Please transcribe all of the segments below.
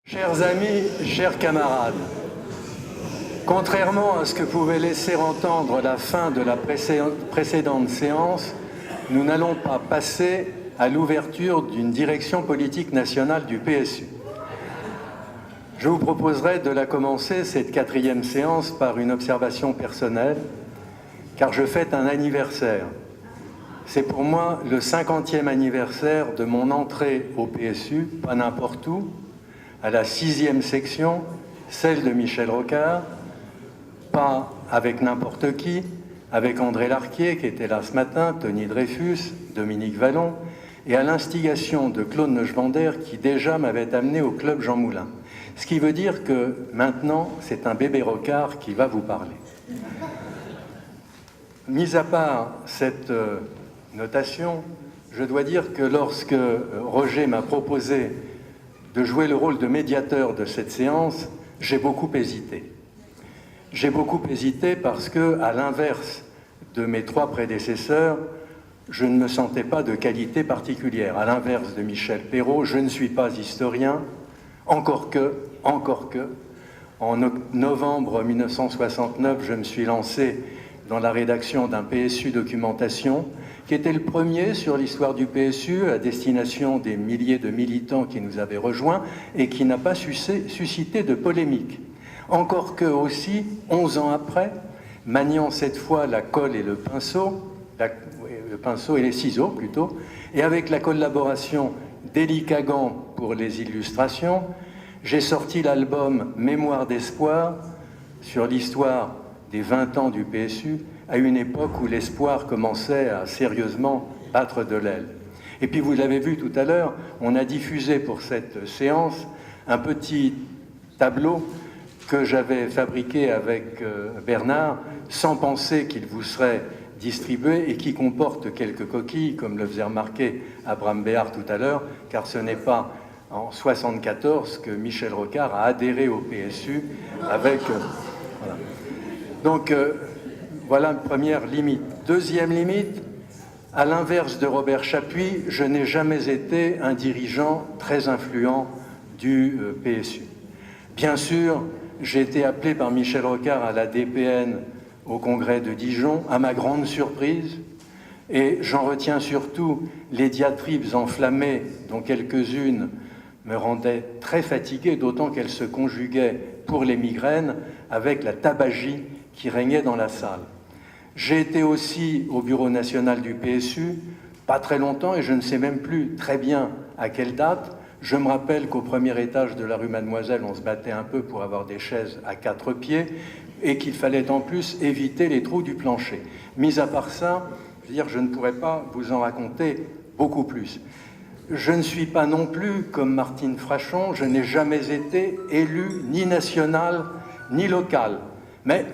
Chers amis, chers camarades, contrairement à ce que pouvait laisser entendre la fin de la précédente séance, nous n'allons pas passer à l'ouverture d'une direction politique nationale du PSU. Je vous proposerai de la commencer, cette quatrième séance, par une observation personnelle, car je fête un anniversaire. C'est pour moi le 50e anniversaire de mon entrée au PSU, pas n'importe où, à la 6e section, celle de Michel Rocard, pas avec n'importe qui, avec André Larquier, qui était là ce matin, Tony Dreyfus, Dominique Vallon, et à l'instigation de Claude Neuschwander, qui déjà m'avait amené au club Jean Moulin. Ce qui veut dire que maintenant, c'est un bébé Rocard qui va vous parler. Mis à part cette notation, je dois dire que lorsque Roger m'a proposé de jouer le rôle de médiateur de cette séance, j'ai beaucoup hésité. J'ai beaucoup hésité parce que, à l'inverse de mes trois prédécesseurs, je ne me sentais pas de qualité particulière. À l'inverse de Michel Perrault, je ne suis pas historien, encore que, en novembre 1969, je me suis lancé dans la rédaction d'un PSU Documentation, qui était le premier sur l'histoire du PSU à destination des milliers de militants qui nous avaient rejoints et qui n'a pas suscité de polémique. Encore que aussi, 11 ans après, maniant cette fois la colle et le pinceau et les ciseaux plutôt, et avec la collaboration d'Élie Kagan pour les illustrations, j'ai sorti l'album Mémoire d'espoir sur l'histoire des 20 ans du PSU, à une époque où l'espoir commençait à sérieusement battre de l'aile. Et puis vous l'avez vu tout à l'heure, on a diffusé pour cette séance un petit tableau que j'avais fabriqué avec Bernard, sans penser qu'il vous serait distribué et qui comporte quelques coquilles, comme le faisait remarquer Abraham Béard tout à l'heure, car ce n'est pas en 1974 que Michel Rocard a adhéré au PSU avec... voilà. Donc, voilà une première limite. Deuxième limite, à l'inverse de Robert Chapuis, je n'ai jamais été un dirigeant très influent du PSU. Bien sûr, j'ai été appelé par Michel Rocard à la DPN au congrès de Dijon, à ma grande surprise, et j'en retiens surtout les diatribes enflammées, dont quelques-unes me rendaient très fatigué, d'autant qu'elles se conjuguaient pour les migraines avec la tabagie qui régnait dans la salle. J'ai été aussi au bureau national du PSU, pas très longtemps, et je ne sais même plus très bien à quelle date. Je me rappelle qu'au premier étage de la rue Mademoiselle, on se battait un peu pour avoir des chaises à 4 pieds, et qu'il fallait en plus éviter les trous du plancher. Mis à part ça, je veux dire, je ne pourrais pas vous en raconter beaucoup plus. Je ne suis pas non plus, comme Martine Frachon, je n'ai jamais été élu ni national ni local, mais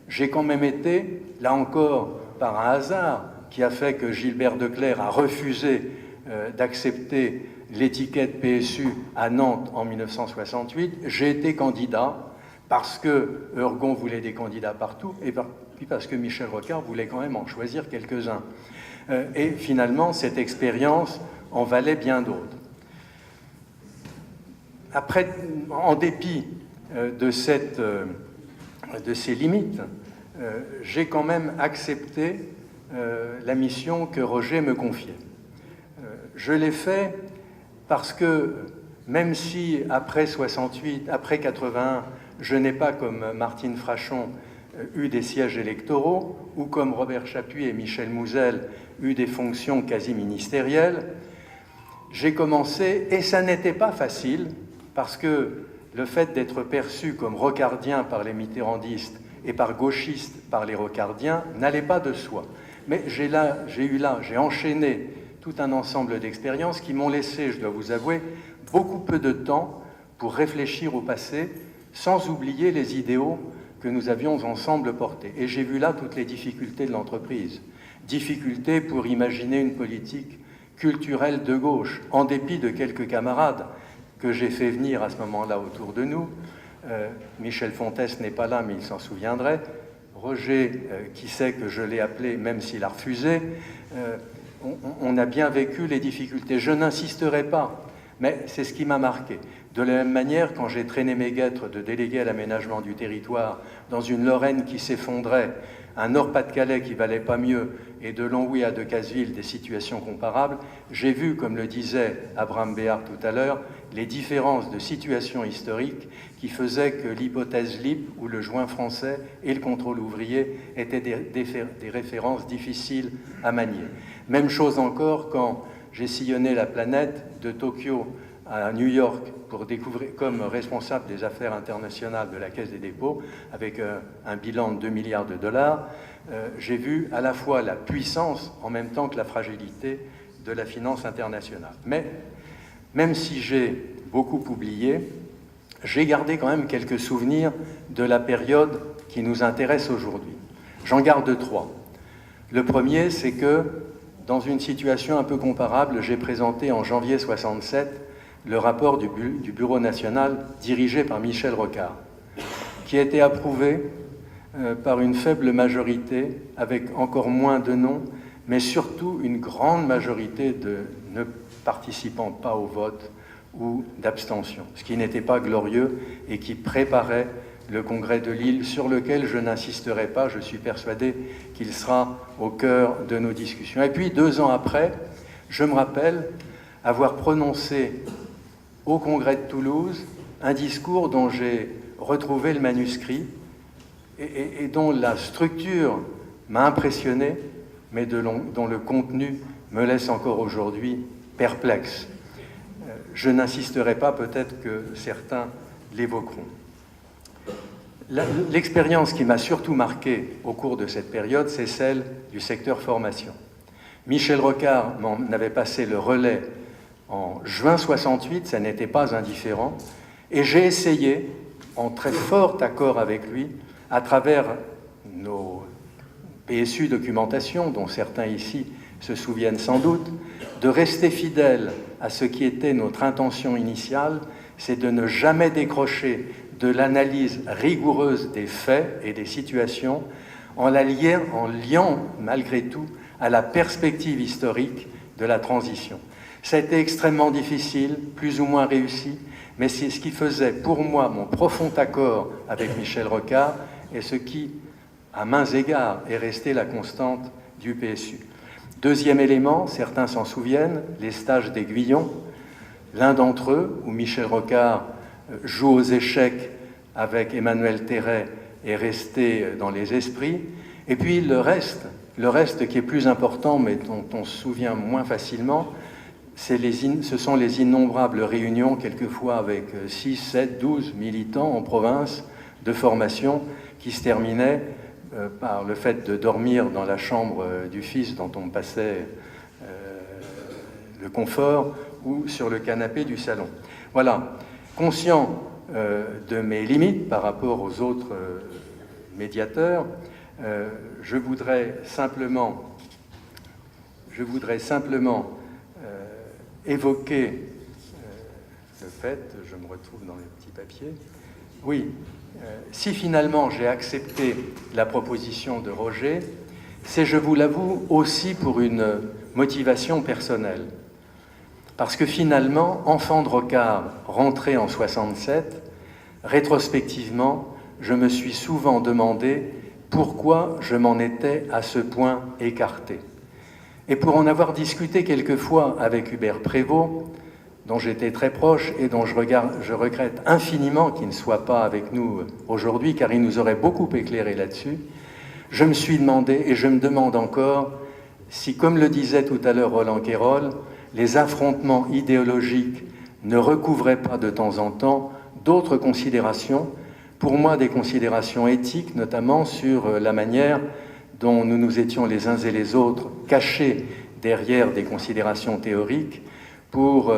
j'ai quand même été, là encore, par un hasard qui a fait que Gilbert Declercq a refusé d'accepter l'étiquette PSU à Nantes en 1968, j'ai été candidat parce que Eurgon voulait des candidats partout et puis parce que Michel Rocard voulait quand même en choisir quelques-uns. Et finalement, cette expérience en valait bien d'autres. Après, en dépit de ces limites, j'ai quand même accepté la mission que Roger me confiait. Je l'ai fait parce que, même si après 68, après 81, je n'ai pas, comme Martine Frachon, eu des sièges électoraux, ou comme Robert Chapuis et Michel Mouzel, eu des fonctions quasi ministérielles, j'ai commencé, et ça n'était pas facile, parce que le fait d'être perçu comme rocardien par les mitterrandistes et par gauchiste par les rocardiens n'allait pas de soi. Mais j'ai enchaîné tout un ensemble d'expériences qui m'ont laissé, je dois vous avouer, beaucoup peu de temps pour réfléchir au passé, sans oublier les idéaux que nous avions ensemble portés. Et j'ai vu là toutes les difficultés de l'entreprise. Difficultés pour imaginer une politique culturelle de gauche, en dépit de quelques camarades que j'ai fait venir à ce moment-là autour de nous. Michel Fontès n'est pas là, mais il s'en souviendrait. Roger, qui sait que je l'ai appelé, même s'il a refusé. On a bien vécu les difficultés. Je n'insisterai pas Mais c'est ce qui m'a marqué. De la même manière, quand j'ai traîné mes guêtres de délégué à l'aménagement du territoire dans une Lorraine qui s'effondrait, un Nord-Pas-de-Calais qui valait pas mieux, et de Longwy à Decazeville des situations comparables, j'ai vu, comme le disait Abraham Béard tout à l'heure, les différences de situation historique qui faisaient que l'hypothèse LIP ou le joint français et le contrôle ouvrier étaient des références difficiles à manier. Même chose encore quand j'ai sillonné la planète de Tokyo à New York pour découvrir, comme responsable des affaires internationales de la Caisse des dépôts, avec un bilan de 2 milliards de dollars, j'ai vu à la fois la puissance en même temps que la fragilité de la finance internationale. Mais même si j'ai beaucoup oublié, j'ai gardé quand même quelques souvenirs de la période qui nous intéresse aujourd'hui. J'en garde 3. Le premier, c'est que, dans une situation un peu comparable, j'ai présenté en janvier 67 le rapport du Bureau national dirigé par Michel Rocard, qui a été approuvé par une faible majorité, avec encore moins de noms, mais surtout une grande majorité de ne participant pas au vote ou d'abstention, ce qui n'était pas glorieux et qui préparait le congrès de Lille, sur lequel je n'insisterai pas, je suis persuadé qu'il sera au cœur de nos discussions. Et puis, 2 ans après, je me rappelle avoir prononcé au congrès de Toulouse un discours dont j'ai retrouvé le manuscrit et dont la structure m'a impressionné, mais dont le contenu me laisse encore aujourd'hui perplexe. Je n'insisterai pas, peut-être que certains l'évoqueront. L'expérience qui m'a surtout marqué au cours de cette période, c'est celle du secteur formation. Michel Rocard m'en avait passé le relais en juin 68, ça n'était pas indifférent, et j'ai essayé, en très fort accord avec lui, à travers nos PSU documentation, dont certains ici se souviennent sans doute, de rester fidèle à ce qui était notre intention initiale, c'est de ne jamais décrocher de l'analyse rigoureuse des faits et des situations en liant malgré tout à la perspective historique de la transition. Ça a été extrêmement difficile, plus ou moins réussi, mais c'est ce qui faisait pour moi mon profond accord avec Michel Rocard et ce qui, à mains égards, est resté la constante du PSU. Deuxième élément, certains s'en souviennent, les stages d'Aiguillon. L'un d'entre eux, où Michel Rocard joue aux échecs avec Emmanuel Terret, est resté dans les esprits. Et puis le reste qui est plus important, mais dont on se souvient moins facilement, ce sont les innombrables réunions, quelquefois avec 6, 7, 12 militants en province de formation, qui se terminaient par le fait de dormir dans la chambre du fils dont on passait le confort ou sur le canapé du salon. Voilà, conscient de mes limites par rapport aux autres médiateurs, je voudrais simplement évoquer le fait, je me retrouve dans les petits papiers, oui, si finalement j'ai accepté la proposition de Roger, c'est, je vous l'avoue, aussi pour une motivation personnelle. Parce que finalement, enfant de Rocard, rentré en 67, rétrospectivement, je me suis souvent demandé pourquoi je m'en étais à ce point écarté. Et pour en avoir discuté quelquefois avec Hubert Prévost, dont j'étais très proche et dont je regrette infiniment qu'il ne soit pas avec nous aujourd'hui, car il nous aurait beaucoup éclairé là-dessus, je me suis demandé, et je me demande encore, si, comme le disait tout à l'heure Roland Quérol, les affrontements idéologiques ne recouvraient pas de temps en temps d'autres considérations, pour moi des considérations éthiques, notamment sur la manière dont nous nous étions les uns et les autres cachés derrière des considérations théoriques pour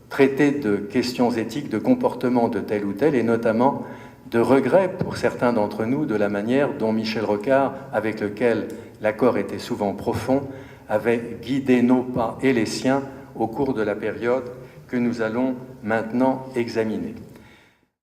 traiter de questions éthiques, de comportement de tel ou tel, et notamment de regrets pour certains d'entre nous de la manière dont Michel Rocard, avec lequel l'accord était souvent profond, avait guidé nos pas et les siens au cours de la période que nous allons maintenant examiner.